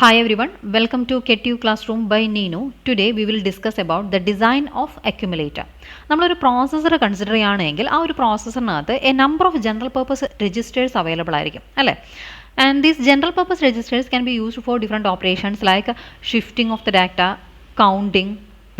Hi everyone, welcome to KTU Classroom by Nino. Today we will discuss about the design of accumulator. നമ്മളൊരു processor consider ചെയ്യുകയാണെങ്കിൽ ആ ഒരു പ്രോസസ്സറിനകത്ത് a number of general purpose registers available ആയിരിക്കും അല്ലേ. And these general purpose registers can be used for different operations like shifting of the data, counting,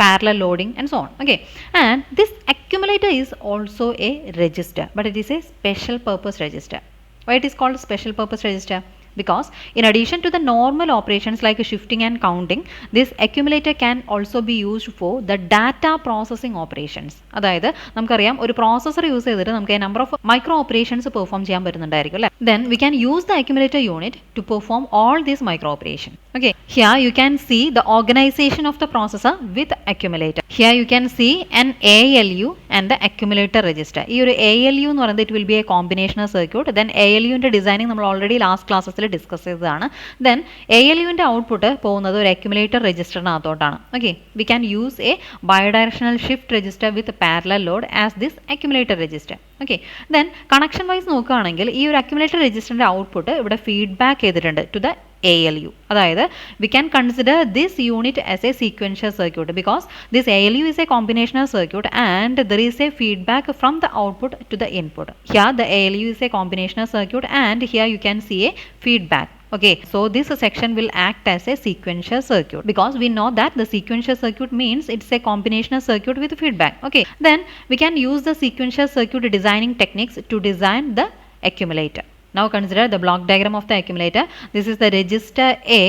parallel loading and so on. Okay, and this accumulator is also a register, but it is a special purpose register. Why it is called special purpose register? Because in addition to the normal operations like shifting and counting, this accumulator can also be used for the data processing operations. അതായത് നമുക്കറിയാം ഒരു processor use ചെയ്തിട്ട് നമുക്ക് number of micro operations perform ചെയ്യാൻ പറ്റുന്നുണ്ടായിരിക്കും അല്ലേ. Then we can use the accumulator unit to perform all these micro operations. Okay, here you can see the organization of the processor with accumulator. Here you can see an ALU and the accumulator register. ഈ ഒരു ALU എന്ന് പറയുന്നത് it will be a combinational circuit. Then ALU ന്റെ designing നമ്മൾ already last ക്ലാസ്സസിൽ discuss ചെയ്തതാണ്. Then ALUവിൻ്റെ output പോകുന്നത് ഒരു അക്യുമുലേറ്റർ രജിസ്റ്ററിനകത്തോട്ടാണ്. Okay, we can use a bidirectional shift register with parallel load as this accumulator register. Okay, then connection wise നോക്കുകയാണെങ്കിൽ ഈ ഒരു അക്യുമുലേറ്റർ രജിസ്റ്ററിൻ്റെ ഔട്ട്പുട്ട് ഇവിടെ ഫീഡ്ബാക്ക് ചെയ്തിട്ടുണ്ട് ടു ദ ALU. അതായത് we can consider this unit as a sequential circuit because this ALU is a combinational circuit and there is a feedback from the output to the input. Here the ALU is a combinational circuit and here you can see a feedback. Okay, so this section will act as a sequential circuit because we know that the sequential circuit means it's a combinational circuit with feedback. Okay, then we can use the sequential circuit designing techniques to design the accumulator. Now consider the block diagram of the accumulator. This is the register A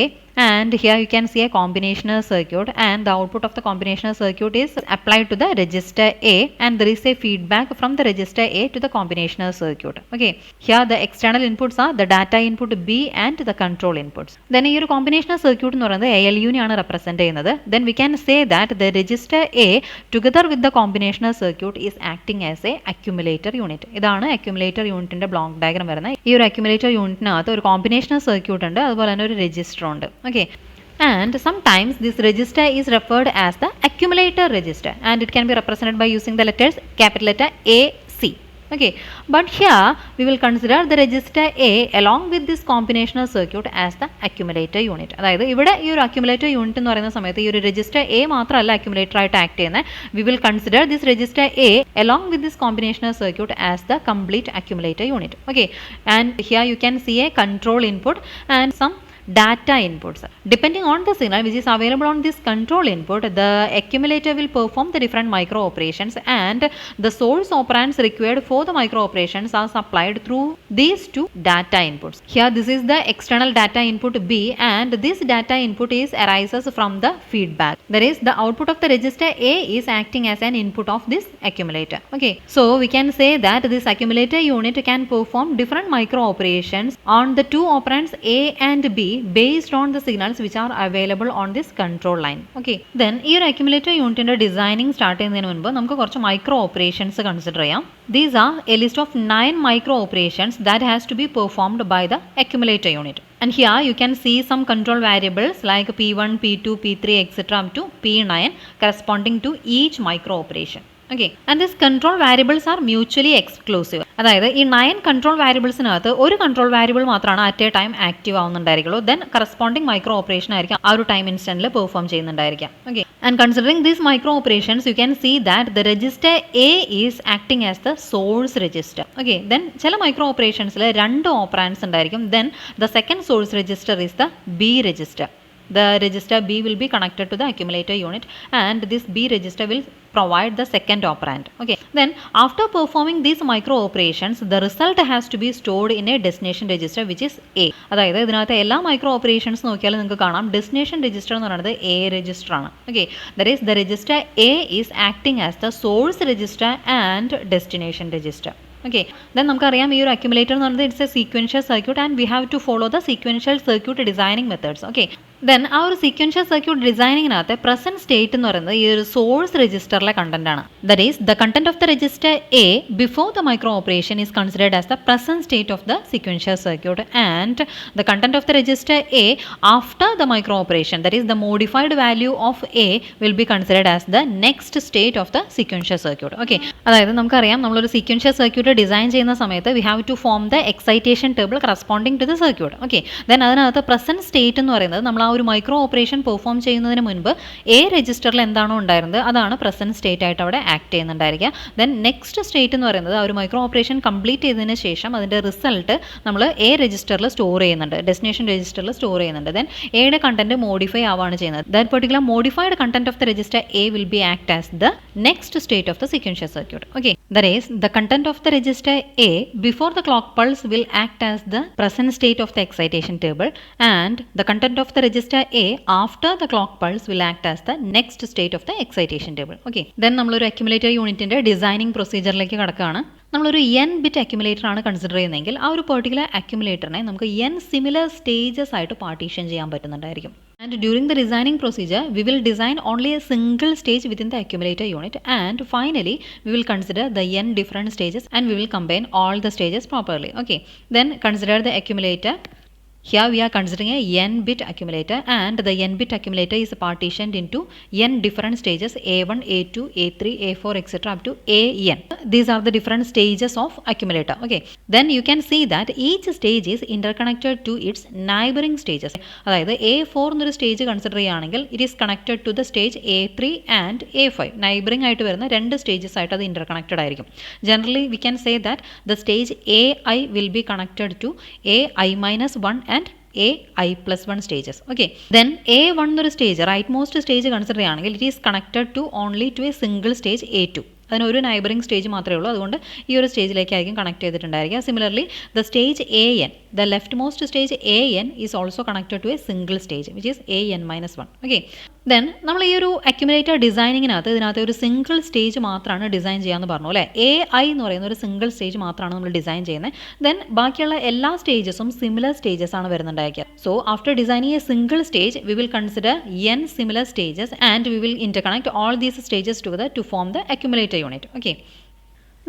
and here you can see a combinational circuit and the output of the combinational circuit is applied to the register A and there is a feedback from the register A to the combinational circuit. Okay, here the external inputs are the data input B and the control inputs. Then ഈ ഒരു combinational circuit എന്ന് പറയുന്നത് ALU നെയാണ് represent ചെയ്യുന്നത്. Then we can say that the register A together with the combinational circuit is acting as a accumulator unit. ഇതാണ് accumulator unitന്റെ block diagram വരുന്നത്. ഈ ഒരു accumulator unitനകത്ത് ഒരു combinational circuit ഉണ്ട്, അതുപോലെ തന്നെ ഒരു register ഉണ്ട്. Okay, and sometimes this register is referred as the accumulator register and it can be represented by using the letters capital letter A, C. Okay, but here we will consider the register A along with this combinational circuit as the accumulator unit. അതായത് ഇവിടെ ഈ ഒരു accumulator unit എന്ന് പറയുന്ന സമയത്ത് ഈ ഒരു register A മാത്രമല്ല accumulator ആയിട്ട് ആക്ട് ചെയ്യുന്നത്. We will consider this register A along with this combinational circuit as the complete accumulator unit. Okay, and here you can see a control input and some data inputs. Depending on the signal which is available on this control input, the accumulator will perform the different micro operations and the source operands required for the micro operations are supplied through these two data inputs. Here this is the external data input B and this data input is arises from the feedback. That is the output of the register A is acting as an input of this accumulator. Okay, so we can say that this accumulator unit can perform different micro operations on the two operands A and B based on the signals which are available on this control line. Okay, then ഈ ഒരു accumulator unitന്റെ designing start ചെയ്യുന്നതിന് മുൻപ് നമുക്ക് കുറച്ച് micro operations consider ചെയ്യാം. These are a list of 9 micro operations that has to be performed by the accumulator unit. And here you can see some control variables like P1, P2, P3 etc. up to P9 corresponding to each micro operation. Okay, and these control variables are mutually exclusive. അതായത് ഈ 9 control വാരിയബിൾസിനകത്ത് ഒരു control variable മാത്രമാണ് at a time active ആവുന്നുണ്ടായിരിക്കുള്ളൂ. Then corresponding micro operation ആയിരിക്കും ആ ഒരു time ഇൻസ്റ്റന്റിൽ പെർഫോം ചെയ്യുന്നുണ്ടായിരിക്കാം. Okay, and considering these micro operations you can see that the register A is acting as the source register. Okay, then ചില micro ഓപ്പറേഷൻസിൽ 2 operands ഉണ്ടായിരിക്കും. Then the second source register is the B register. The register B will be connected to the accumulator unit and this B register will provide the second operand. Okay, then after performing these micro operations the result has to be stored in a destination register which is A. അതായത് ഇതിനകത്ത് എല്ലാ micro operations നോക്കിയാൽ നിങ്ങൾക്ക് കാണാം destination register എന്ന് പറയുന്നത് A register ആണ്. Okay, that is the register A is acting as the source register and destination register. Okay, then നമുക്കറിയാം ഈ ഒരു accumulator എന്ന് പറയുന്നത് it's A sequential circuit and we have to follow the sequential circuit designing methods. Okay, then ആ ഒരു sequential circuit designingnകത്ത് present state എന്ന് പറയുന്നത് ഈ ഒരു source registerലെ content ആണ്. That is the content of the register A before the micro operation is considered as the present state of the sequential circuit and the content of the register A after the micro operation, that is the modified value of A will be considered as the next state of the sequential circuit. Okay, അതായത് നമുക്കറിയാം നമ്മളൊരു sequential circuit നമുക്ക് design ചെയ്യുന്ന സമയത്ത് we have to form the excitation table corresponding to the circuit. Okay, then അതിനകത്ത് present state എന്ന് പറയുന്നത് നമ്മൾ ആ ഒരു മൈക്രോ ഓപ്പറേഷൻ പെർഫോം ചെയ്യുന്നതിന് മുൻപ് എ രജിസ്റ്ററിൽ എന്താണോ ഉണ്ടായിരുന്നത് അതാണ് പ്രസൻറ്റ് സ്റ്റേറ്റ് ആയിട്ട് അവിടെ ആക്ട് ചെയ്യുന്നുണ്ടായിരിക്കുക. ദെൻ നെക്സ്റ്റ് സ്റ്റേറ്റ് എന്ന് പറയുന്നത് ആ ഒരു മൈക്രോ ഓപ്പറേഷൻ കംപ്ലീറ്റ് ചെയ്തതിന് ശേഷം അതിൻ്റെ റിസൾട്ട് നമ്മൾ എ രജിസ്റ്ററിൽ സ്റ്റോർ ചെയ്യുന്നുണ്ട്, ഡെസ്റ്റിനേഷൻ രജിസ്റ്ററിൽ സ്റ്റോർ ചെയ്യുന്നുണ്ട്. ദെൻ എയുടെ കണ്ടന്റ് മോഡിഫൈ ആവുകയാണ് ചെയ്യുന്നത്. That particular modified content of the register A will be act as the next state of the sequential circuit. Okay, that is the content of the register A before the clock pulse will act as the present state of the excitation table, and the content of the register A after the clock pulse will act as the next state of the excitation table. Okay, then നമ്മളൊരു accumulator യൂണിറ്റിൻ്റെ designing പ്രൊസീജിയറിലേക്ക് കടക്കുകയാണ്. നമ്മളൊരു N bit accumulator ആണ് consider ചെയ്യുന്നതെങ്കിൽ ആ ഒരു particular അക്യുമുലേറ്ററിനെ നമുക്ക് N similar stages ആയിട്ട് പാർട്ടീഷൻ ചെയ്യാൻ പറ്റുന്നുണ്ടായിരിക്കും. And during the designing procedure, we will design only a single stage within the accumulator unit, and finally we will consider the n different stages and we will combine all the stages properly. Okay, then consider the accumulator. Here we are considering a n-bit accumulator, and the n-bit accumulator is partitioned into n different stages A1, A2, A3, A4, etc. up to AN. These are the different stages of accumulator. Okay, then you can see that each stage is interconnected to its neighboring stages. അതായത് A4 എന്നൊരു stage consider ചെയ്യുകയാണെങ്കിൽ it is connected to the stage A3 and A5. Neighbouring ആയിട്ട് വരുന്ന രണ്ട് stages ആയിട്ട് അത് interconnected ആയിരിക്കും. Generally we can say that the stage AI will be connected to AI-1 and AI+1 stages. Okay, then A1 എന്നൊരു stage right most stage consider ചെയ്യുകയാണെങ്കിൽ it is connected to only to a single stage A2. അതിനൊരു neighbouring stage മാത്രമേ ഉള്ളൂ, അതുകൊണ്ട് ഈ ഒരു സ്റ്റേജിലേക്കായിരിക്കും connect ചെയ്തിട്ടുണ്ടായിരിക്കുക. Similarly the stage AN, the left most stage AN is also connected to a single stage which is AN-1. Okay, then നമ്മൾ ഈ ഒരു അക്യുമുലേറ്റർ ഡിസൈനിങ്ങിനകത്ത് ഇതിനകത്ത് ഒരു സിംഗിൾ സ്റ്റേജ് മാത്രമാണ് ഡിസൈൻ ചെയ്യാമെന്ന് പറഞ്ഞു അല്ലേ. AI എന്ന് പറയുന്ന ഒരു സിംഗിൾ സ്റ്റേജ് മാത്രമാണ് നമ്മൾ ഡിസൈൻ ചെയ്യുന്നത്. ദെൻ ബാക്കിയുള്ള എല്ലാ സ്റ്റേജസും സിമിലർ സ്റ്റേജസ് ആണ് വരുന്നുണ്ടായിരിക്കുക. So after designing a single stage we will consider n similar stages and we will interconnect all these stages together to form the accumulator unit. Okay,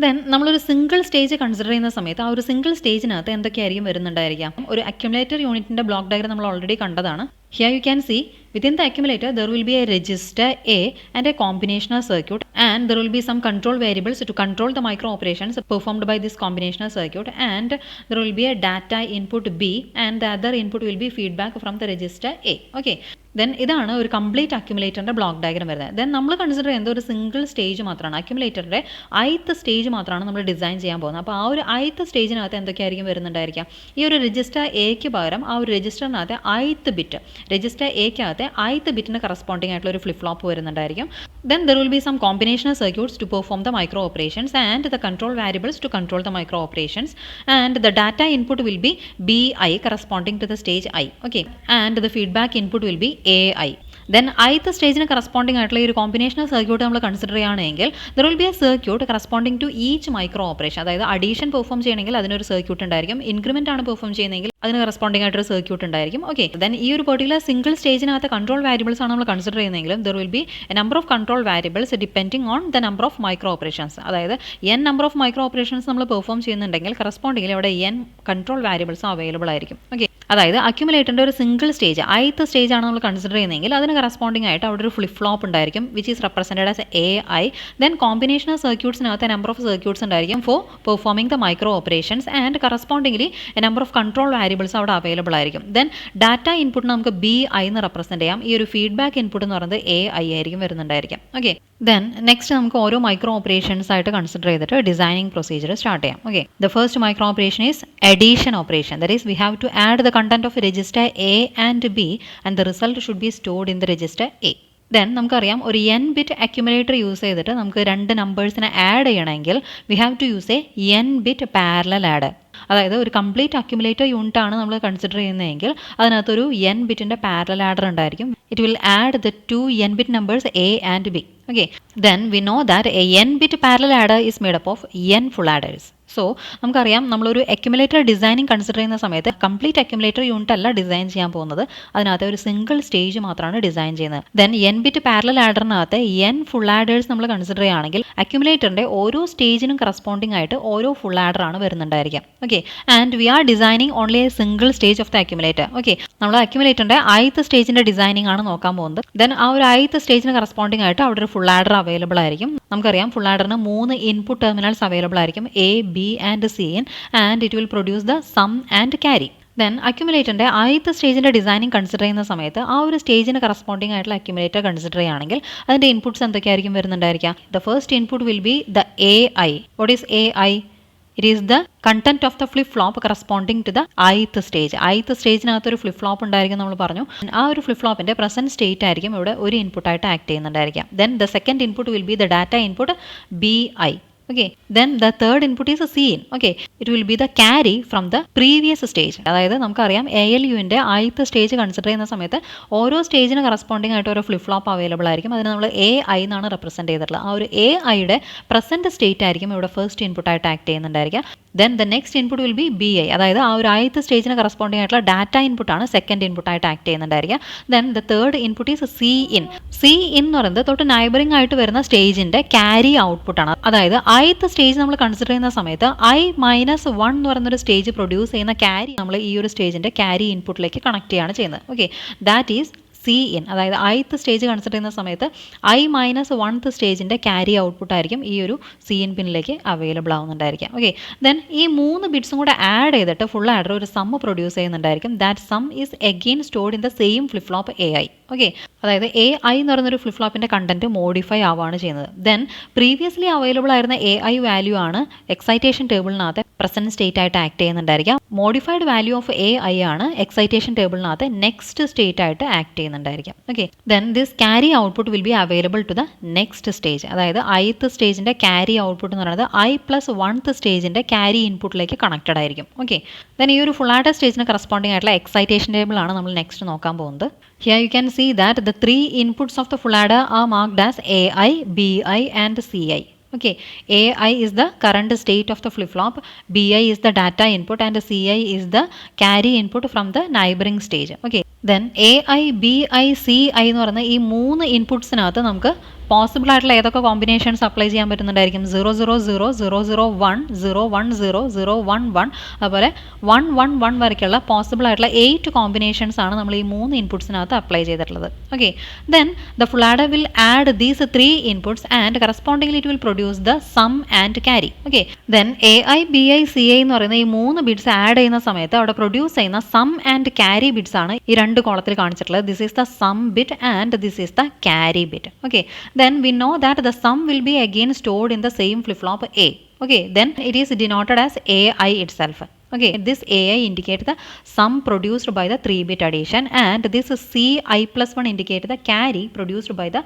then നമ്മളൊരു single stage consider ചെയ്യുന്ന സമയത്ത് ആ ഒരു single സ്റ്റേജിനകത്ത് എന്തൊക്കെയായിരിക്കും വരുന്നുണ്ടായിരിക്കാം. ഒരു accumulator യൂണിറ്റിൻ്റെ block diagram നമ്മൾ already കണ്ടതാണ്. Here you can see within the accumulator there will be a register A and a combinational circuit, and there will be some control variables to control the micro operations performed by this combinational circuit, and there will be a data input B and the other input will be feedback from the register A. Okay, then ഇതാണ് ഒരു complete അക്യുമുലേറ്ററിൻ്റെ block diagram വരുന്നത്. Then നമ്മൾ consider ചെയ്യുന്നത് ഒരു single stage മാത്രമാണ്, അക്യുമുലേറ്ററിൻ്റെ ith stage മാത്രമാണ് നമ്മൾ design ചെയ്യാൻ പോകുന്നത്. അപ്പോൾ ആ ഒരു ith സ്റ്റേജിനകത്ത് എന്തൊക്കെയായിരിക്കും വരുന്നുണ്ടായിരിക്കാം. ഈ ഒരു രജിസ്റ്റർ എക്ക് പകരം ആ ഒരു രജിസ്റ്ററിനകത്ത് ith ബിറ്റ്, രജിസ്റ്റർ എക്കകത്ത് ith ബിറ്റിന് കറസ്പോണ്ടിങ് ആയിട്ടുള്ള ഒരു ഫ്ലിപ്പ് ഫ്ലോപ്പ് വരുന്നുണ്ടായിരിക്കും. Then there will be some combinational circuits to perform the micro operations and the control variables to control the micro operations, and the data input will be BI corresponding to the stage I. Okay, and the feedback input will be AI. Then ith സ്റ്റേജിന് corresponding ആയിട്ടുള്ള ഈ ഒരു combinational circuit നമ്മൾ consider ചെയ്യുകയാണെങ്കിൽ there will be a circuit corresponding to each micro operation. അതായത് addition perform ചെയ്യണമെങ്കിൽ അതിനൊരു circuit ഉണ്ടായിരിക്കും, ഇൻക്രിമെന്റ് ആണ് പെർഫോം ചെയ്യുന്നതെങ്കിൽ അതിന് കറസ്പോണ്ടിങ് ആയിട്ടൊരു സർക്യൂട്ട് ഉണ്ടായിരിക്കും. ഓക്കെ, ദെൻ ഈ ഒരു പെർട്ടിക്കുലർ സിംഗിൾ സ്റ്റേജിനകത്ത് കൺട്രോൾ വാരിയബിൾസ് ആണ് നമ്മൾ കൺസിഡർ ചെയ്യുന്നതെങ്കിലും there will be a number of control variables depending on the number of micro operations. അതായത് n number of micro operations നമ്മൾ പെർഫോം ചെയ്യുന്നുണ്ടെങ്കിൽ കറസ്പോണ്ടിങ്ങിൽ അവിടെ n കൺട്രോൾ വാരിയബിൾസും അവൈലബിൾ ആയിരിക്കും. ഓക്കെ, അതായത് അക്യുമുലേറ്ററിൻ്റെ ഒരു സിംഗിൾ സ്റ്റേജ് ith സ്റ്റേജ് ആണ് നമ്മൾ കൺസിഡർ ചെയ്യുന്നതെങ്കിൽ അതിന് കറസ്പോണ്ടിങ് ആയിട്ട് അവിടെ ഒരു ഫ്ലിപ്പ് ഫ്ലോപ്പ് ഉണ്ടായിരിക്കും which is represented as AI. Then combinational സർക്യൂട്ട്സിനകത്ത് നമ്പർ ഓഫ് സർക്യൂട്ട്സ് ഉണ്ടായിരിക്കും for performing the micro operations, and correspondingly number of control variables അവിടെ അവൈലബിൾ ആയിരിക്കും. ദെൻ ഡാറ്റ ഇൻപുട്ട് നമുക്ക് BI എന്ന് റെപ്രസെൻറ്റ് ചെയ്യാം. ഈ ഒരു ഫീഡ്ബാക്ക് ഇൻപുട്ട് എന്ന് പറയുന്നത് AI ആയിരിക്കും വരുന്നുണ്ടായിരിക്കും. ഓക്കെ, ദെൻ നെക്സ്റ്റ് നമുക്ക് ഓരോ മൈക്രോ ഓപ്പറേഷൻസ് ആയിട്ട് കൺസിഡർ ചെയ്തിട്ട് ഡിസൈനിങ് പ്രൊസീജിയർ സ്റ്റാർട്ട് ചെയ്യാം. Okay, the first micro operation is addition operation. That is we have to add the content of register A and B and the result should be stored in the register A. Then നമുക്കറിയാം ഒരു n bit accumulator use ചെയ്തിട്ട് നമുക്ക് രണ്ട് നമ്പേഴ്സിനെ add ചെയ്യണമെങ്കിൽ we have to use a n bit parallel add. അതായത് ഒരു complete accumulator unit ആണ് നമ്മൾ കൺസിഡർ ചെയ്യുന്നതെങ്കിൽ അതിനകത്തൊരു n ബിറ്റിൻ്റെ പാരലൽ ആഡർ ഉണ്ടായിരിക്കും. It will add the 2 n bit numbers A and B. Okay, then we know that a n bit parallel adder is made up of n full adders. So നമുക്കറിയാം നമ്മളൊരു accumulator designing consider ചെയ്യുന്ന സമയത്ത് complete accumulator unit അല്ല design ചെയ്യാൻ പോകുന്നത്, അതിനകത്ത് ഒരു single stage മാത്രമാണ് ഡിസൈൻ ചെയ്യുന്നത്. ദെൻ n ബിറ്റ് പാരലൽ ആഡറിനകത്ത് n ഫുൾ ആഡേഴ്സ് നമ്മൾ കൺസിഡർ ചെയ്യുകയാണെങ്കിൽ അക്യുമുലേറ്ററിൻ്റെ ഓരോ സ്റ്റേജിനും കറസ്പോണ്ടിങ് ആയിട്ട് ഓരോ ഫുൾ ആഡർ ആണ് വരുന്നുണ്ടായിരിക്കാം. Okay, and we are designing only a single stage of the accumulator. Okay, നമ്മൾ അക്യുമുലേറ്ററിന്റെ ith സ്റ്റേജിന്റെ ഡിസൈനിങ് ആണ് നോക്കാൻ പോകുന്നത്. ദെൻ ആ ഒരു ith സ്റ്റേജിന് കറസ്പോണ്ടിങ് ആയിട്ട് അവിടെ ഒരു ഫുൾ ആഡർ അവൈലബിൾ ആയിരിക്കും. നമുക്കറിയാം ഫുൾ ആഡറിന് 3 ഇൻപുട്ട് ടെർമിനൽസ് അവൈലബിൾ ആയിരിക്കും, A, B and C in, and it will produce the sum and carry. Then അക്യുമുലേറ്ററിന്റെ ith സ്റ്റേജിന്റെ ഡിസൈനിങ് കൺസിഡർ ചെയ്യുന്ന സമയത്ത് ആ ഒരു സ്റ്റേജിന് കറസ്പോണ്ടിങ് ആയിട്ടുള്ള അക്യുമുലേറ്റർ കൺസിഡർ ചെയ്യുകയാണെങ്കിൽ അതിന്റെ ഇൻപുട്സ് എന്തൊക്കെയായിരിക്കും വരുന്നുണ്ടായിരിക്കാം? The first input will be the A I. What is A I? It is the content of the flip-flop corresponding to the ith stage. ith സ്റ്റേജിനകത്ത് ഒരു ഫ്ലിപ്പ് ഫ്ലോപ്പ് ഉണ്ടായിരിക്കും നമ്മൾ പറഞ്ഞു. ആ ഒരു ഫ്ലിപ്പ് ഫ്ലോപ്പിന്റെ പ്രസന്റ് സ്റ്റേറ്റ് ആയിരിക്കും ഇവിടെ ഒരു ഇൻപുട്ട് ആയിട്ട് ആക്ട് ചെയ്യുന്നുണ്ടായിരിക്കാം. Then the second input will be the data input B I. Okay, then the third input is a Cin. Okay, it will be the carry from the previous stage. അതായത് നമുക്കറിയാം ALUവിൻ്റെ ith stage consider ചെയ്യുന്ന സമയത്ത് ഓരോ സ്റ്റേജിന് corresponding ആയിട്ട് ഓരോ flip flop available ആയിരിക്കും. അതിന് നമ്മൾ എ ഐ എന്നാണ് റെപ്രസെൻറ്റ് ചെയ്തിട്ടുള്ളത്. ആ ഒരു എ ഐയുടെ പ്രസന്റ് സ്റ്റേറ്റ് ആയിരിക്കും ഇവിടെ ഫസ്റ്റ് ഇൻപുട്ട് ആയിട്ട് ആക്ട് ചെയ്യുന്നുണ്ടായിരിക്കാം. Then the next input will be B I, അതായത് ആ ഒരു ith സ്റ്റേജിന് കറസ്പോണ്ടിങ് ആയിട്ടുള്ള ഡാറ്റ ഇൻപുട്ടാണ് സെക്കൻഡ് ഇൻപുട്ട് ആയിട്ട് ആക്ട് ചെയ്യുന്നുണ്ടായിരിക്കുക. Then the third input is C in. C in എന്ന് പറയുന്നത് തൊട്ട് നൈബറിംഗ് ആയിട്ട് വരുന്ന സ്റ്റേജിന്റെ ക്യാരി ഔട്ട്പുട്ടാണ്. അതായത് ith സ്റ്റേജ് നമ്മൾ കൺസിഡർ ചെയ്യുന്ന സമയത്ത് I-1 എന്ന് പറയുന്നൊരു സ്റ്റേജ് പ്രൊഡ്യൂസ് ചെയ്യുന്ന ക്യാരി നമ്മൾ ഈ ഒരു സ്റ്റേജിന്റെ ക്യാരി ഇൻപുട്ടിലേക്ക് കണക്ട് ചെയ്യാണ് ചെയ്യുന്നത്. Okay, that is C in. അതായത് ith സ്റ്റേജ് കൺസിഡർ ചെയ്യുന്ന സമയത്ത് I-1th സ്റ്റേജിന്റെ ക്യാരി ഔട്ട്പുട്ട് ആയിരിക്കും ഈ ഒരു സി ഇൻ പിന്നിലേക്ക് അവൈലബിൾ ആവുന്നുണ്ടായിരിക്കാം. ഓക്കെ, ദെൻ ഈ 3 ബിറ്റ്സും കൂടെ ആഡ് ചെയ്തിട്ട് ഫുൾ ആഡർ ഒരു സം പ്രൊഡ്യൂസ് ചെയ്യുന്നുണ്ടായിരിക്കും. That sum is again stored in the same flip flop A I. Okay, അതായത് എ ഐ എന്ന് പറയുന്നൊരു ഫ്ലിപ്പ് ഫ്ലോപ്പിന്റെ കണ്ടന്റ് മോഡിഫൈ ആവുകയാണ് ചെയ്യുന്നത്. ദെൻ പ്രീവിയസ്ലി അവൈലബിൾ ആയിരുന്ന എ ഐ വാല്യൂ ആണ് എക്സൈറ്റേഷൻ ടേബിളിനകത്ത് പ്രസന്റ് സ്റ്റേറ്റ് ആയിട്ട് ആക്ട് ചെയ്യുന്നുണ്ടായിരിക്കാം. Modified value of A I ആണ് എക്സൈറ്റേഷൻ ടേബിളിനകത്ത് നെക്സ്റ്റ് സ്റ്റേറ്റ് ആയിട്ട് ആക്ട് ചെയ്യുന്നുണ്ടായിരിക്കാം. Okay, then this carry output will be available to the next stage. അതായത് ith സ്റ്റേജിന്റെ ക്യാരി ഔട്ട്പുട്ട് എന്ന് പറയുന്നത് I+1th സ്റ്റേജിന്റെ ക്യാരി ഇൻപുട്ടിലേക്ക് കണക്റ്റഡ് ആയിരിക്കും. ഓക്കെ, ദെൻ ഈ ഒരു ഫുൾ ആഡർ സ്റ്റേജിന് കറസ്പോണ്ടിങ് ആയിട്ടുള്ള എക്സൈറ്റേഷൻ ടേബിൾ ആണ് നമ്മൾ നെക്സ്റ്റ് നോക്കാൻ പോകുന്നത്. Here you can see that the 3 inputs of the full adder are marked as AI, BI and CI. Okay, AI is the current state of the flip-flop, BI is the data input and CI is the carry input from the neighboring stage. Okay, then AI, BI, CI എന്ന് പറയുന്ന ഈ 3 ഇൻപുട്സിനകത്ത് നമുക്ക് possible ആയിട്ടുള്ള ഏതൊക്കെ combinations apply ചെയ്യാൻ പറ്റുന്നുണ്ടായിരിക്കും? 000, 001, 010, 011, അതുപോലെ 111 വരയ്ക്കുള്ള possible ആയിട്ടുള്ള 8 combinations ആണ് നമ്മൾ ഈ 3 ഇൻപുട്സിനകത്ത് അപ്ലൈ ചെയ്തിട്ടുള്ളത്. Okay, then the full adder will add these 3 inputs and correspondingly it will produce the sum and carry. Okay, then AI, BI, CI എന്ന് പറയുന്ന ഈ 3 ബിറ്റ്സ് ആഡ് ചെയ്യുന്ന സമയത്ത് അവിടെ പ്രൊഡ്യൂസ് ചെയ്യുന്ന സം ആൻഡ് ക്യാരി ബിറ്റ്സ് ആണ് ഈ 2 കോളത്തിൽ കാണിച്ചിട്ടുള്ളത്. This is the sum bit and this is the carry bit. Okay, then we know that the sum will be again stored in the same flip-flop A. Okay, then it is denoted as AI itself. Okay, this AI indicates the sum produced by the 3-bit addition and this CI+1 indicates the carry produced by the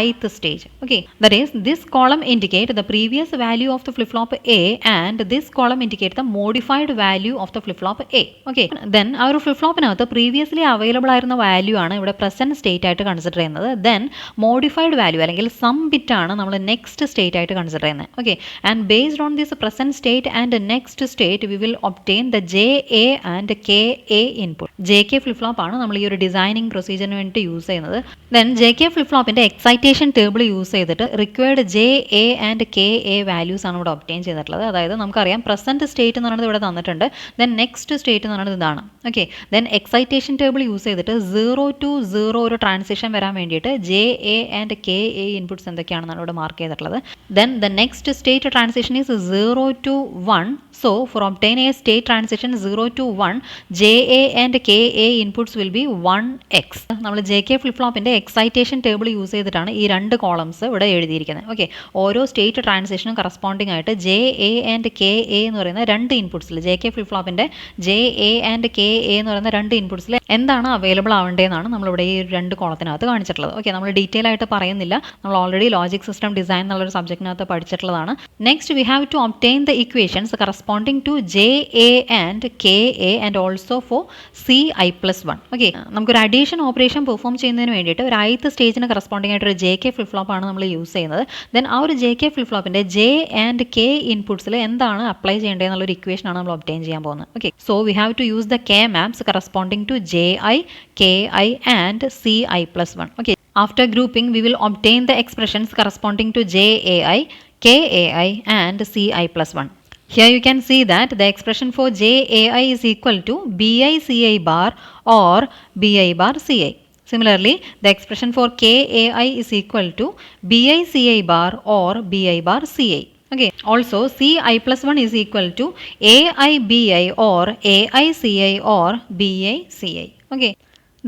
ith stage. Okay, that is this column indicates the previous value of the flip-flop A and this column indicates the modified value of the flip-flop A. Okay, then our flip-flopinathu previously available ആയിരുന്ന value ആണ് ഇവിടെ present state ആയിട്ട് consider ചെയ്യുന്നത്. Then modified value അല്ലെങ്കിൽ some bit ആണ് നമ്മൾ next state ആയിട്ട് consider ചെയ്യുന്നത്. Okay, and based on this present state and next state we will obtain the JA and KA input. JK flip flop ആണ് നമ്മൾ ഈ ഒരു ഡിസൈനിങ് പ്രൊസീജിയറിന് വേണ്ടി യൂസ് ചെയ്യുന്നത്. ദെൻ JK flip flopന്റെ എക്സൈറ്റേഷൻ ടേബിൾ യൂസ് ചെയ്തിട്ട് required JA and KA values ആണ് ഇവിടെ ഒബ്റ്റെയിൻ ചെയ്തിട്ടുള്ളത്. അതായത് നമുക്കറിയാം പ്രസന്റ് സ്റ്റേറ്റ് എന്ന് പറയുന്നത് ഇവിടെ തന്നിട്ടുണ്ട്. ദെൻ നെക്സ്റ്റ് സ്റ്റേറ്റ് എന്ന് പറയുന്നത് ഇതാണ്. Okay, then excitation table use ചെയ്തിട്ട് 0 to 0 ഒരു ട്രാൻസിഷൻ വരാൻ വേണ്ടിയിട്ട് JA and KA ഇൻപുട്സ് എന്തൊക്കെയാണെന്നാണ് ഇവിടെ മാർക്ക് ചെയ്തിട്ടുള്ളത്. Then the next state transition is 0 to 1. So for obtain a state transition 0 to 1, JA and KA inputs will be 1x. നമ്മൾ JK flip flopന്റെ excitation table use ചെയ്തിട്ടാണ് ഈ 2 columns ഇവിടെ എഴുതിയിരിക്കുന്നത്. Okay, ഓരോ state ട്രാൻസിഷനും കറസ്പോണ്ടിങ് ആയിട്ട് JA and KA എന്ന് പറയുന്ന 2 ഇൻപുട്സിൽ JK flip flopന്റെ JA and KA എന്ന് പറയുന്ന 2 ഇൻപുട്സിൽ എന്താണ് അവൈലബിൾ ആവേണ്ടതെന്നാണ് നമ്മളിവിടെ ഈ 2 കോളത്തിനകത്ത് കാണിച്ചിട്ടുള്ളത്. ഓക്കെ, നമ്മൾ ഡീറ്റെയിൽ ആയിട്ട് പറയുന്നില്ല, നമ്മൾ ഓൾറെഡി ലോജിക് സിസ്റ്റം ഡിസൈൻ എന്നുള്ളൊരു സബ്ജക്റ്റിനകത്ത് പഠിച്ചിട്ടുള്ളതാണ്. Next we have to obtain the equations corresponding to JA and KA and also for CI+1. Okay, നമുക്കൊരു അഡീഷൻ ഓപ്പറേഷൻ പെർഫോം ചെയ്യുന്നതിന് വേണ്ടിയിട്ട് ഒരു ith സ്റ്റേജിന് കറസ്പോണ്ടിങ് ആയിട്ട് ഒരു JK ഫ്ലിപ്പ് ഫ്ലോപ്പ് ആണ് നമ്മൾ യൂസ് ചെയ്യുന്നത്. ദെൻ ആ ഒരു JK ഫ്ലിപ്പ് ഫ്ലോപ്പിന്റെ J and K ഇൻപുട്സിൽ എന്താണ് അപ്ലൈ ചെയ്യേണ്ടത് എന്നുള്ള ഒരു ഇക്വേഷൻ ആണ് നമ്മൾ ഒബ്റ്റെയിൻ ചെയ്യാൻ പോകുന്നത്. Okay, so we have to use the K maps corresponding to JI, KI and CI+1. Okay, after grouping we will obtain the expressions corresponding to JAI, KAI and CI+1. Here you can see that the expression for JAI is equal to BICI bar or BI bar CI. Similarly, the expression for KAI is equal to BICI bar or BI bar CI. Okay. Also, CI plus 1 is equal to AIBI or AICI or BICI. Okay.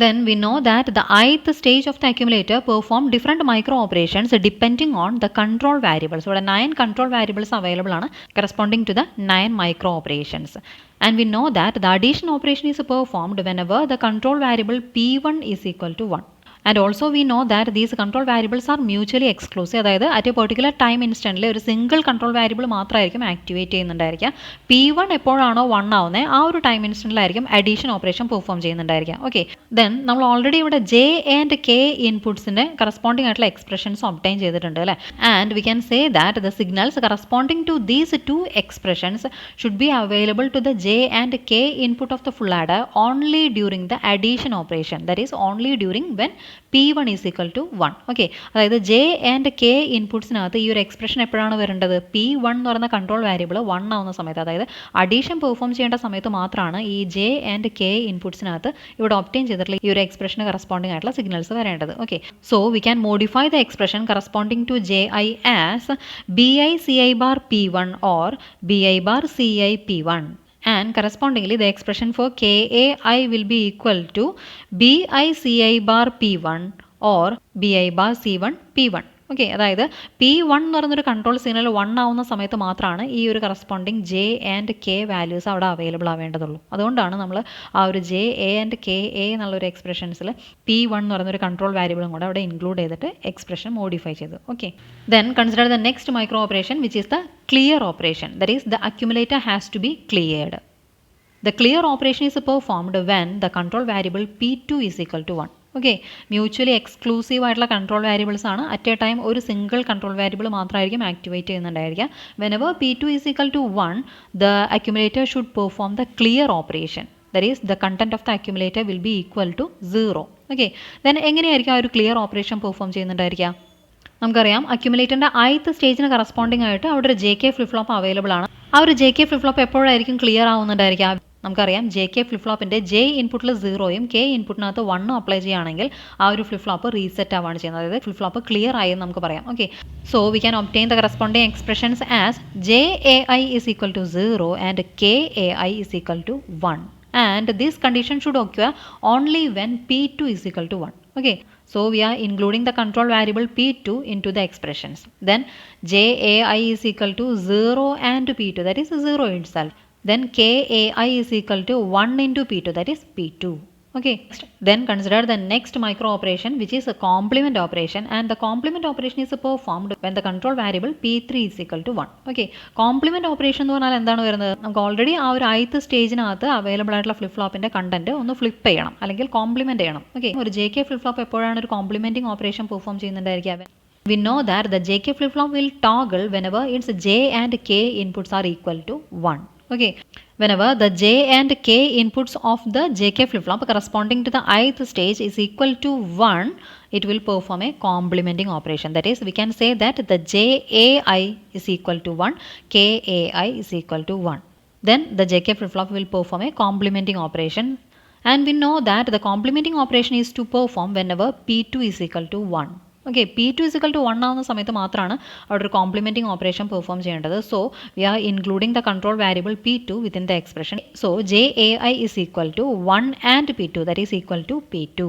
Then we know that the ith stage of the accumulator perform different micro operations depending on the control variables. So, the 9 control variables available are corresponding to the 9 micro operations. And we know that the addition operation is performed whenever the control variable P1 is equal to 1. And also we know that these control variables are mutually exclusive. അതായത് at a particular time ഇൻസ്റ്റൻറ്റിൽ ഒരു single control variable മാത്രമായിരിക്കും activate ചെയ്യുന്നുണ്ടായിരിക്കുക. P1 എപ്പോഴാണോ 1 ആവുന്നത് ആ ഒരു time ഇൻസ്റ്റൻറ്റിലായിരിക്കും അഡീഷൻ ഓപ്പറേഷൻ പെർഫോം ചെയ്യുന്നുണ്ടായിരിക്കുക. ഓക്കെ, ദെൻ നമ്മൾ ഓൾറെഡി ഇവിടെ J ആൻഡ് K ഇൻപുട്സിൻ്റെ കറസ്പോണ്ടിങ് ആയിട്ടുള്ള എക്സ്പ്രഷൻസ് ഒബ്റ്റൈൻ ചെയ്തിട്ടുണ്ട് അല്ലേ. And we can say that the signals corresponding to these two expressions should be available to the J and K input of the full adder only during the addition operation. That is only during when P1 is equal to 1. Okay, അതായത് J and K ഇൻപുട്സിനകത്ത് ഈ ഒരു expression എപ്പോഴാണ് വരേണ്ടത്? P1 എന്ന് പറയുന്ന control variable 1 ആവുന്ന സമയത്ത്, അതായത് അഡീഷൻ പെർഫോം ചെയ്യേണ്ട സമയത്ത് മാത്രമാണ് ഈ J ആൻഡ് K ഇൻപുട്സിനകത്ത് ഇവിടെ ഒബ്റ്റെയിൻ ചെയ്തിട്ടുള്ള ഈ ഒരു എക്സ്പ്രഷന് കറസ്പോണ്ടിങ് ആയിട്ടുള്ള സിഗ്നൽസ് വരേണ്ടത്. Okay, so we can modify the expression corresponding to JI as BICI bar P1 or BI bar CI P1. And correspondingly the expression for KAI will be equal to BICI bar P1 or BI bar C1 P1. Okay, അതായത് P1 എന്ന് പറയുന്നൊരു control signal 1 ആവുന്ന സമയത്ത് മാത്രമാണ് ഈ ഒരു corresponding J and K values അവിടെ available ആവേണ്ടതുള്ളൂ. അതുകൊണ്ടാണ് നമ്മൾ ആ ഒരു J A and K A എന്നുള്ളൊരു എക്സ്പ്രഷൻസിൽ P1 എന്ന് പറയുന്നൊരു കൺട്രോൾ വാരിയബിളും കൂടെ അവിടെ ഇൻക്ലൂഡ് ചെയ്തിട്ട് എക്സ്പ്രഷൻ മോഡിഫൈ ചെയ്തു. Okay, then consider the next micro operation which is the clear operation. That is the accumulator has to be cleared. The clear operation is performed when the control variable P2 is equal to 1. Okay, mutually exclusive ആയിട്ടുള്ള control variables ആണ്. At a time ഒരു single control variable മാത്രമായിരിക്കും activate ചെയ്യുന്നുണ്ടായിരിക്കുക. Whenever P2 is equal to 1, the accumulator should perform the clear operation. That is, the content of the accumulator will be equal to 0. Okay, then എങ്ങനെയായിരിക്കും ആ ഒരു clear operation perform ചെയ്യുന്നുണ്ടായിരിക്കുക? നമുക്കറിയാം അക്യുമുലേറ്ററിൻ്റെ ith സ്റ്റേജിന് corresponding ആയിട്ട് അവിടെ ഒരു JK flip flop available ആണ്. ആ ഒരു JK ഫ്ലിപ്പ് ഫ്ലോപ്പ് എപ്പോഴായിരിക്കും ക്ലിയർ ആവുന്നുണ്ടായിരിക്കുക? നമുക്കറിയാം JK ഫ്ലിപ്പ് ഫ്ലോപ്പിൻ്റെ J ഇൻപുട്ടിൽ 0യും K ഇൻപുട്ടിനകത്ത് 1ഉം അപ്ലൈ ചെയ്യുകയാണെങ്കിൽ ആ ഒരു ഫ്ലിപ്പ് ഫ്ലോപ്പ് റീസെറ്റ് ആവുകയാണ് ചെയ്യുന്നത്. അതായത് ഫ്ലിപ്പ് ഫ്ലോപ്പ് ക്ലിയർ ആയെന്ന് നമുക്ക് പറയാം. Okay, so we can obtain the corresponding expressions as JAI is equal to 0 and KAI is equal to 1. And this condition should occur only when P2 is equal to 1. Okay, so we are including the control variable P2 into the expressions. Then JAI is equal to 0 and P2, that is 0 itself. Then KAI is equal to 1 into P2, that is P2. Okay, then consider the next micro operation which is a complement operation, and the complement operation is performed when the control variable P3 is equal to 1. Okay, complement operation എന്ന് പറഞ്ഞാൽ എന്താണ് വരുന്നത്? നമുക്ക് already ആ ഒരു ith സ്റ്റേജിനകത്ത് available ആയിട്ടുള്ള flip ഫ്ലോപ്പിൻ്റെ content ഒന്ന് flip ചെയ്യണം അല്ലെങ്കിൽ കോംപ്ലിമെൻറ്റ് ചെയ്യണം. ഓക്കെ, ഒരു JK ഫ്ലിപ്പ് ഫ്ലോപ്പ് എപ്പോഴാണ് ഒരു കോംപ്ലിമെൻറ്റിംഗ് ഓപ്പറേഷൻ പെർഫോം ചെയ്യുന്നുണ്ടായിരിക്കുക? We know that the JK flip flop will toggle whenever its J and K inputs are equal to 1. Okay, whenever the J and K inputs of the JK flip flop corresponding to the ith stage is equal to 1, it will perform a complementing operation. That is, we can say that the JAI is equal to 1, KAI is equal to 1. Then the JK flip flop will perform a complementing operation, and we know that the complementing operation is to perform whenever P2 is equal to 1. Okay, P2 is equal to 1 ആവുന്ന സമയത്ത് മാത്രമാണ് അവിടെ ഒരു complementing operation perform ചെയ്യേണ്ടത്. So we are including the control variable P2 within the expression. So JAI is equal to 1 and P2, that is equal to P2.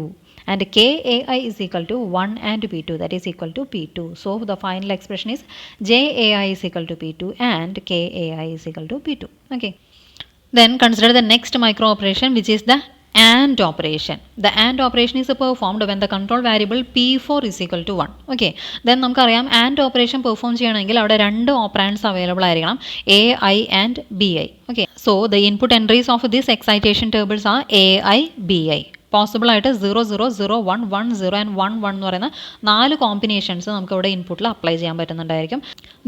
And KAI is equal to 1 and P2, that is equal to P2. So the final expression is JAI is equal to P2 and KAI is equal to P2. Okay, then consider the next micro operation which is the AND operation. The AND operation is performed when the control variable P4 is equal to 1. Okay, then നമുക്കറിയാം AND operation perform ചെയ്യണമെങ്കിൽ അവിടെ രണ്ട് ഓപ്പറാൻഡ്സ് available ആയിരിക്കണം, AI and BI. Okay, so the input entries of this excitation tables are AI, BI. Possible ആയിട്ട് 0 0 0 1 1 0 and 1 1 എന്ന് പറയുന്ന 4 combinations നമുക്ക് ഇവിടെ ഇൻപുട്ടിൽ അപ്ലൈ ചെയ്യാൻ പറ്റുന്നുണ്ടായിരിക്കും.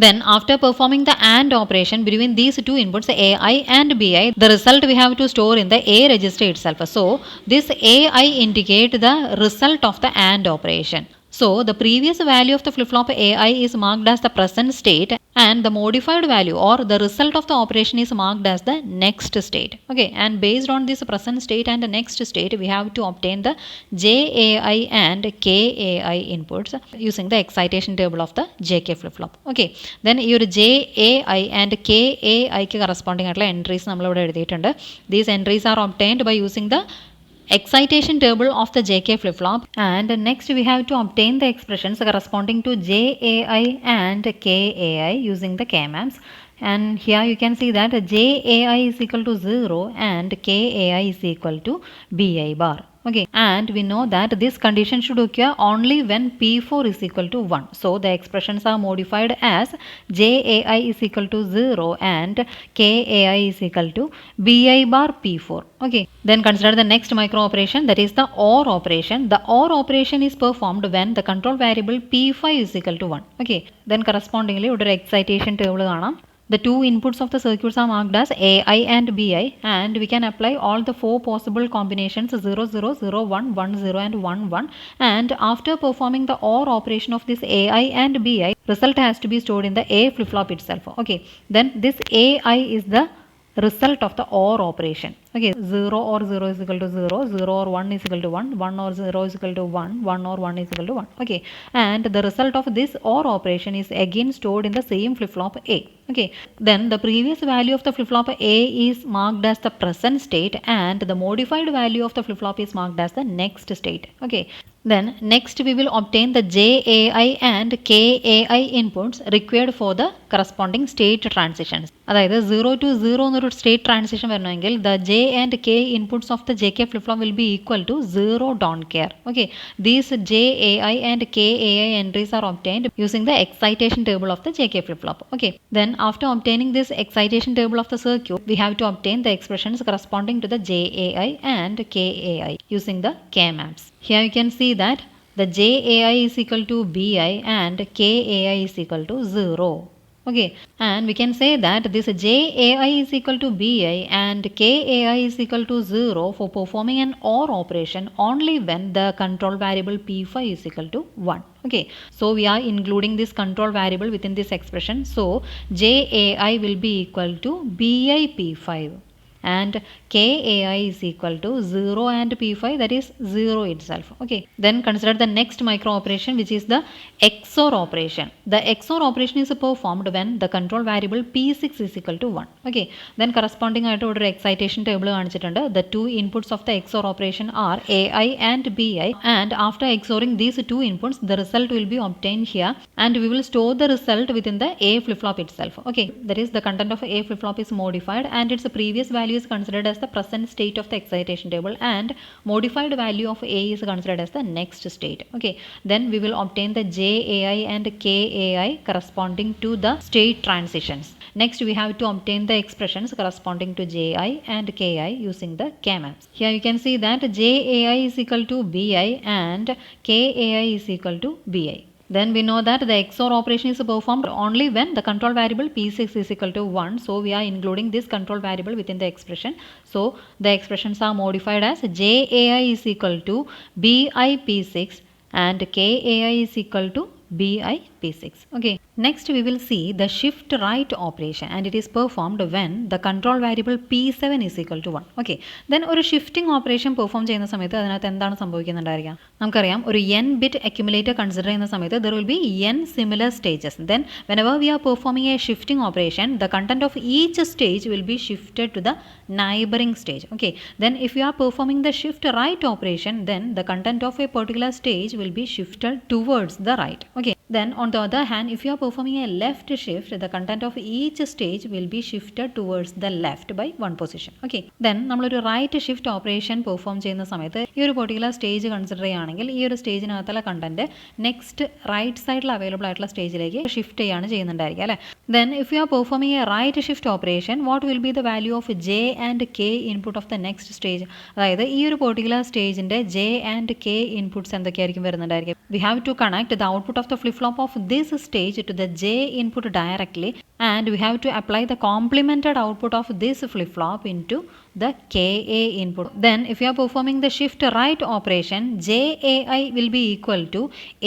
Then after performing the AND operation between these two inputs AI and BI, the result we have to store in the A register itself. So this AI indicate the result of the AND operation. So the previous value of the flip-flop AI is marked as the present state, and the modified value or the result of the operation is marked as the next state. Okay, and based on this present state and the next state, we have to obtain the JAI and KAI inputs using the excitation table of the JK flip-flop. Okay, then your JAI and KAI corresponding entries നമ്മളിവിടെ എഴുതിയിട്ടുണ്ട്. These entries are obtained by using the excitation table of the JK flip-flop, and next we have to obtain the expressions corresponding to JAI and KAI using the K-maps. And here you can see that JAI is equal to 0 and KAI is equal to BI bar. Okay, and we know that this condition should occur only when P4 is equal to 1. So the expressions are modified as JAI is equal to 0 and KAI is equal to BI bar P4. Okay, then consider the next micro operation, that is the OR operation. The OR operation is performed when the control variable P5 is equal to 1. Okay, then correspondingly ഒരു excitation table കാണാം. The two inputs of the circuits are marked as AI and BI, and we can apply all the four possible combinations 0, 0, 0, 1, 1, 0 and 1, 1, and after performing the OR operation of this AI and BI, result has to be stored in the A flip-flop itself. Okay, then this AI is the result of the OR operation. Okay, 0 or 0 is equal to 0, 0 or 1 is equal to 1, 1 or 0 is equal to 1, 1 or 1 is equal to 1. Okay, and the result of this OR operation is again stored in the same flip-flop A. Okay, then the previous value of the flip-flop A is marked as the present state, and the modified value of the flip-flop is marked as the next state. Okay, then next we will obtain the JAI and KAI inputs required for the corresponding state transitions. അതായത് 0 to 0 എന്നൊരു state transition വരണമെങ്കിൽ the J and K inputs of the JK flip-flop will be equal to 0 don't care. Okay, these JAI and KAI entries are obtained using the excitation table of the JK flip-flop. Okay, then after obtaining this excitation table of the circuit, we have to obtain the expressions corresponding to the JAI and KAI using the K-maps. Here you can see that the JAI is equal to BI and KAI is equal to 0. Okay, and we can say that this JAI is equal to BI and KAI is equal to 0 for performing an OR operation only when the control variable P5 is equal to 1. Okay, so we are including this control variable within this expression. So JAI will be equal to BI P5 and KAI is equal to 0 and P5, that is 0 itself. Okay, then consider the next micro operation, which is the XOR operation. The XOR operation is performed when the control variable P6 is equal to 1. Okay, then corresponding ആയിട്ട് ഒരു excitation table കാണിച്ചിട്ടുണ്ട്. The two inputs of the XOR operation are AI and BI, and after XORing these two inputs, the result will be obtained here, and we will store the result within the A flip-flop itself. Okay, that is the content of A flip-flop is modified, and its previous value is considered as the present state of the excitation table, and modified value of A is considered as the next state. Okay, then we will obtain the JAI and KAI corresponding to the state transitions. Next we have to obtain the expressions corresponding to JI and KI using the K-maps. Here you can see that JAI is equal to BI and KAI is equal to BI. Then we know that the XOR operation is performed only when the control variable P6 is equal to 1. So we are including this control variable within the expression. So the expressions are modified as JAI is equal to BI P6 and KAI is equal to BI P6. Okay, next we will see the shift right operation, and it is performed when the control variable P7 is equal to 1. Okay, then ഒരു shifting operation perform ചെയ്യുന്ന സമയത്ത് അതിനകത്ത് എന്താണ് സംഭവിക്കുന്നുണ്ടായിരിക്കുക? നമുക്കറിയാം, ഒരു n bit accumulator consider ചെയ്യുന്ന സമയത്ത് there will be n similar stages. Then whenever we are performing a shifting operation, the content of each stage will be shifted to the neighboring stage. Okay, then if you are performing the shift right operation, then the content of a particular stage will be shifted towards the right. Okay, then on the other hand, if you are performing a left shift, the content of each stage will be shifted towards the left by one position. Okay, then നമ്മളൊരു right shift operation perform ചെയ്യുന്ന സമയത്ത് ഈ ഒരു particular stage consider ചെയ്യുകയാണെങ്കിൽ ഈ ഒരു സ്റ്റേജിനകത്തുള്ള content next right സൈഡിൽ അവൈലബിൾ ആയിട്ടുള്ള സ്റ്റേജിലേക്ക് ഷിഫ്റ്റ് ചെയ്യാണ് ചെയ്യുന്നുണ്ടായിരിക്കുക അല്ലേ. Then if you are performing a right shift operation, what will be the value of J and K input of the next stage? അതായത് ഈ ഒരു പെർട്ടിക്കുലർ സ്റ്റേജിന്റെ ജെ ആൻഡ് കെ ഇൻപുട്ട്സ് എന്തൊക്കെയായിരിക്കും വരുന്നുണ്ടായിരിക്കും? We have to connect the output of the flip flop of this stage to the J input directly, and we have to apply the complemented output of this flip flop into the KA input. Then if you are performing the shift right operation, JAI will be equal to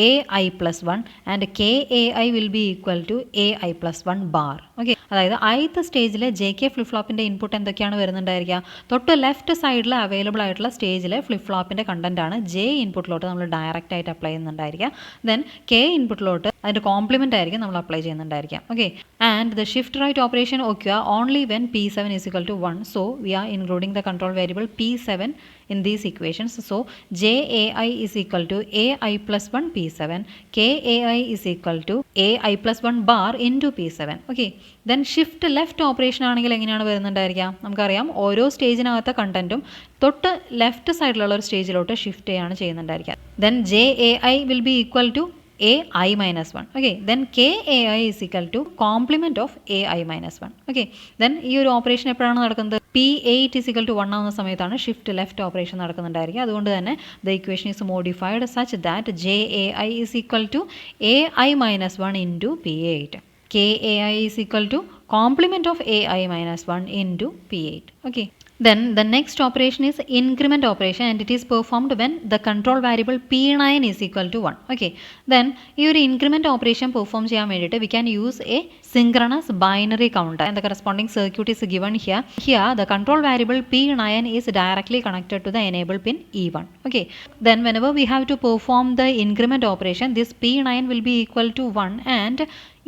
AI plus 1 and KAI will be equal to AI plus 1 bar. Okay, അതായത് ith സ്റ്റേജിലെ JK flip ഫ്ലോപ്പിൻ്റെ input എന്തൊക്കെയാണ് വരുന്നുണ്ടായിരിക്കുക? തൊട്ട് left സൈഡിൽ available ആയിട്ടുള്ള സ്റ്റേജിലെ flip ഫ്ലോപ്പിൻ്റെ കണ്ടൻറ്റാണ് J ഇൻപുട്ടിലോട്ട് നമ്മൾ direct ആയിട്ട് apply ചെയ്യുന്നുണ്ടായിരിക്കുക. Then K ഇൻപുട്ടിലോട്ട് അതിൻ്റെ കോംപ്ലിമെൻ്റ് ആയിരിക്കും നമ്മൾ അപ്ലൈ ചെയ്യുന്നുണ്ടായിരിക്കാം. Okay, and the shift right operation occur only when P7 is equal to 1. So we are including the control variable P7 in these equations. So JAI is equal to AI plus 1 P7, KAI is equal to AI plus 1 bar into P7. Okay, then shift left operation ആണെങ്കിൽ എങ്ങനെയാണ് വരുന്നുണ്ടായിരിക്കുക? നമുക്കറിയാം ഓരോ സ്റ്റേജിനകത്തെ കണ്ടൻറ്റും തൊട്ട് left സൈഡിലുള്ള ഒരു സ്റ്റേജിലോട്ട് shift ചെയ്യാണ് ചെയ്യുന്നുണ്ടായിരിക്കുക. Then JAI will be equal to AI minus 1. Okay, then KAI is equal to complement of AI minus 1. Okay, then ഈ ഒരു ഓപ്പറേഷൻ എപ്പോഴാണ് നടക്കുന്നത്? P8 is equal to 1 ആവുന്ന സമയത്താണ് ഷിഫ്റ്റ് ലെഫ്റ്റ് ഓപ്പറേഷൻ നടക്കുന്നുണ്ടായിരിക്കുക. അതുകൊണ്ട് തന്നെ the equation is modified such that JAI is equal to AI minus 1 into P8. KAI is equal to complement of AI minus 1 into P8. Okay. Then the next operation is increment operation and it is performed when the control variable P9 is equal to 1. Okay, then ഈ ഒരു increment operation perform ചെയ്യാൻ വേണ്ടിയിട്ട് we can use a synchronous binary counter and the corresponding circuit is given here. Here the control variable P9 is directly connected to the enable pin E1. Okay, then whenever we have to perform the increment operation, this P9 will be equal to 1 and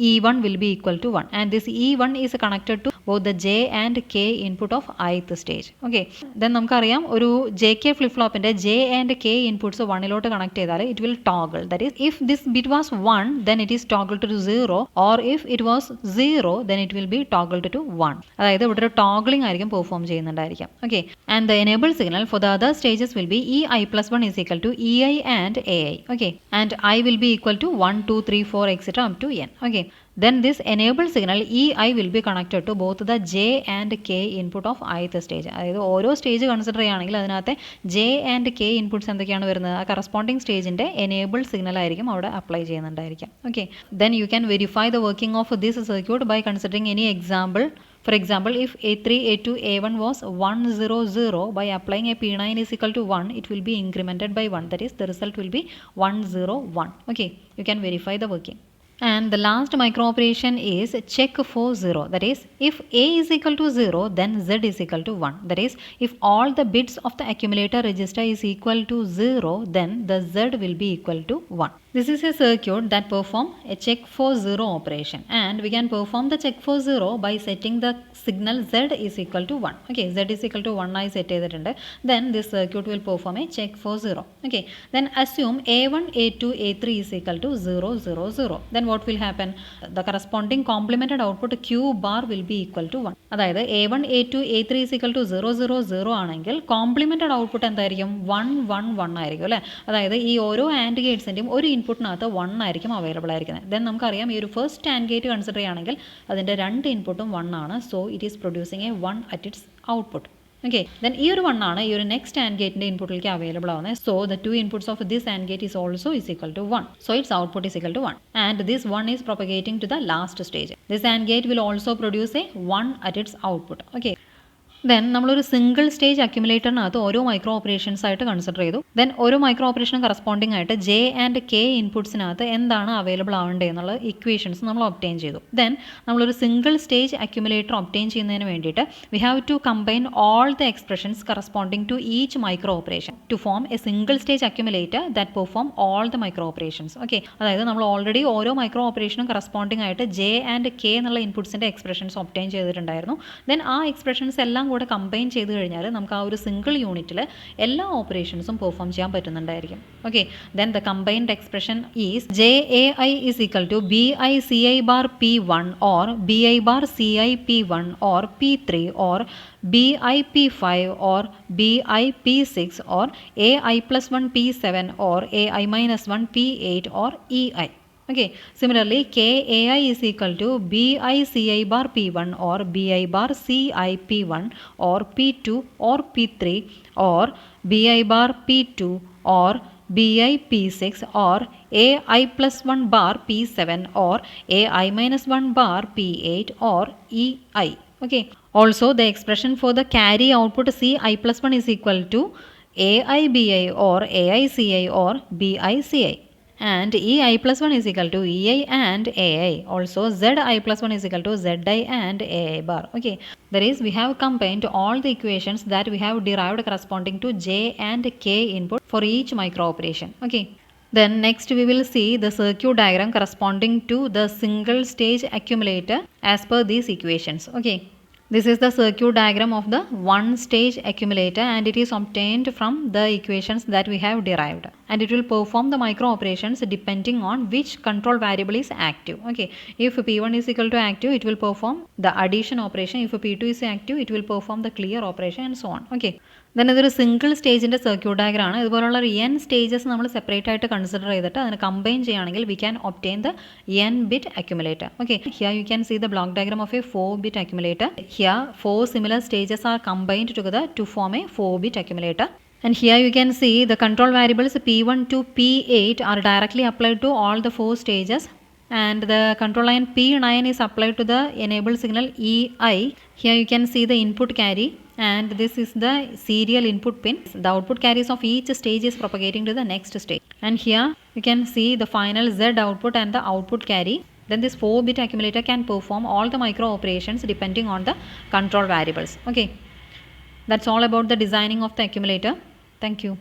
E1 will be equal to 1 and this E1 is connected to both the J and K input of ith stage. Okay, then നമുക്കറിയാം ഒരു JK flip ഫ്ലോപ്പിൻ്റെ J and K inputs 1ലോട്ട് കണക്ട് ചെയ്താൽ it will toggle. That is, if this bit was 1 then it is toggled to 0 or if it was 0 then it will be toggled to 1. അതായത് ഇവിടെ ഒരു ടോഗ്ലിംഗ് ആയിരിക്കും perform ചെയ്യുന്നുണ്ടായിരിക്കാം. Okay, and the enable signal for the other stages will be EI plus 1 is equal to EI and AI. Okay, and I will be equal to 1, 2, 3, 4 etc. up to n. Okay, then this enable signal EI will be connected to both the J and K input of ith stage. അതായത് ഓരോ stage consider ചെയ്യുകയാണെങ്കിൽ അതിനകത്തെ J and K inputs എന്തൊക്കെയാണ് വരുന്നത്? ആ corresponding സ്റ്റേജിൻ്റെ enable signal ആയിരിക്കും അവിടെ apply ചെയ്യുന്നുണ്ടായിരിക്കാം. Okay, then you can verify the working of this circuit by considering any example. For example, if A3, A2, A1 was 1, 0, 0, by applying a P9 is equal to 1, it will be incremented by 1. That is, the result will be 1, 0, 1. Okay, you can verify the working. And the last micro operation is check for 0. That is, if A is equal to 0, then Z is equal to 1. That is, if all the bits of the accumulator register is equal to 0, then the Z will be equal to 1. This is a circuit that perform a check for 0 operation and we can perform the check for 0 by setting the signal Z is equal to 1. Okay, Z is equal to 1 ആയി set ചെയ്തിട്ടുണ്ട്. Then this circuit will perform a check for 0. Okay, then assume A1, A2, A3 is equal to 0, 0, 0. Then what will happen? The corresponding complemented output Q bar will be equal to 1. അതായത് A1, A2, A3 is equal to 0, 0, 0 ആണെങ്കിൽ complemented output എന്തായിരിക്കും? 1, 1, 1 ആയിരിക്കും അല്ലേ? അതായത് ഈ ഓരോ and ഗേറ്റ്സിൻ്റെയും ഒരു ഇൻപുട്ടിനകത്ത് 1 ആയിരിക്കും അവൈലബിൾ ആയിരിക്കുന്നത്. ദെൻ നമുക്കറിയാം ഈ ഒരു ഫസ്റ്റ് ആൻഡ് ഗേറ്റ് കൺസിഡർ ചെയ്യുകയാണെങ്കിൽ അതിൻ്റെ രണ്ട് ഇൻപുട്ടും 1 ആണ്. So it is producing A 1 at its output. Okay, then ഈ ഒരു 1 ആണ് ഈ ഒരു നെക്സ്റ്റ് ആൻഡ് ഗേറ്റിൻ്റെ ഇൻപുട്ടിലേക്ക് അവൈലബിൾ ആവുന്നത്. So the 2 inputs of this and gate is also is equal to 1. So its output is equal to 1 and this 1 is propagating to the last stage. This and gate will also produce a 1 at its output. Okay, then നമ്മളൊരു single stage അക്യുമുലേറ്ററിനകത്ത് ഓരോ micro operations ആയിട്ട് consider ചെയ്തു. Then ഓരോ micro ഓപ്പറേഷനും corresponding ആയിട്ട് J and K ഇൻപുട്സിനകത്ത് എന്താണ് അവൈലബിൾ ആവേണ്ടത് എന്നുള്ള ഇക്വേഷൻസ് നമ്മൾ ഒബ്റ്റെയിൻ ചെയ്തു. ദെൻ നമ്മളൊരു സിംഗിൾ സ്റ്റേജ് അക്യുമുലേറ്റർ ഒബ്റ്റെയിൻ ചെയ്യുന്നതിന് വേണ്ടിയിട്ട് we have to combine all the expressions corresponding to each micro operation to form a single stage accumulator that perform all the micro operations. Okay, അതായത് നമ്മൾ already ഓരോ micro ഓപ്പറേഷനും corresponding ആയിട്ട് J and K എന്നുള്ള ഇൻപുട്സിൻ്റെ expressions obtain ചെയ്തിട്ടുണ്ടായിരുന്നു. Then ആ expressions എല്ലാം കൂടെ കമ്പൈൻ ചെയ്ത് കഴിഞ്ഞാൽ നമുക്ക് ആ ഒരു സിംഗിൾ യൂണിറ്റിൽ എല്ലാ ഓപ്പറേഷൻസും പെർഫോം ചെയ്യാൻ പറ്റുന്നുണ്ടായിരിക്കും. Okay, then the combined expression is JAI is equal to BICI bar P1 or BI bar CI P1 or P3 or BI P5 or BI P6 or AI plus 1 P7 or AI minus 1 P8 or EI. Okay, similarly KAI is equal to BICI bar P1 or BI bar CI P1 or P2 or P3 or BI bar P2 or BI P6 or AI plus 1 bar P7 or AI minus 1 bar P8 or EI. Okay, Also, the expression for the carry output Ci plus 1 is equal to AiBi or AiCi or BiCi. And Ei plus 1 is equal to Ei and Ai. Also, Zi plus 1 is equal to Zi and Ai bar. Okay, that is, we have combined all the equations that we have derived corresponding to J and K input for each micro operation. Okay. Then next we will see the circuit diagram corresponding to the single stage accumulator as per these equations. Okay. This is the circuit diagram of the one stage accumulator, and it is obtained from the equations that we have derived, and it will perform the micro operations depending on which control variable is active. Okay, if P1 is equal to active, it will perform the addition operation. If P2 is active, it will perform the clear operation, and so on. Okay, then ഇതൊരു single സ്റ്റേജിൻ്റെ circuit diagram ആണ്. ഇതുപോലുള്ള n stages നമ്മൾ separate ആയിട്ട് consider ചെയ്തിട്ട് അതിനെ combine ചെയ്യുകയാണെങ്കിൽ we can obtain the n bit accumulator. Okay, here you can see the block diagram of a 4-bit accumulator. Here 4 similar stages are combined together to form a 4-bit accumulator. And here you can see the control variables P1 to P8 are directly applied to all the 4 stages, and the control line P9 is applied to the enable signal EI. Here you can see the input carry, and this is the serial input pin. The output carries of each stage is propagating to the next stage. And here you can see the final Z output and the output carry. Then this 4-bit accumulator can perform all the micro operations depending on the control variables. Okay, that's all about the designing of the accumulator. Thank you.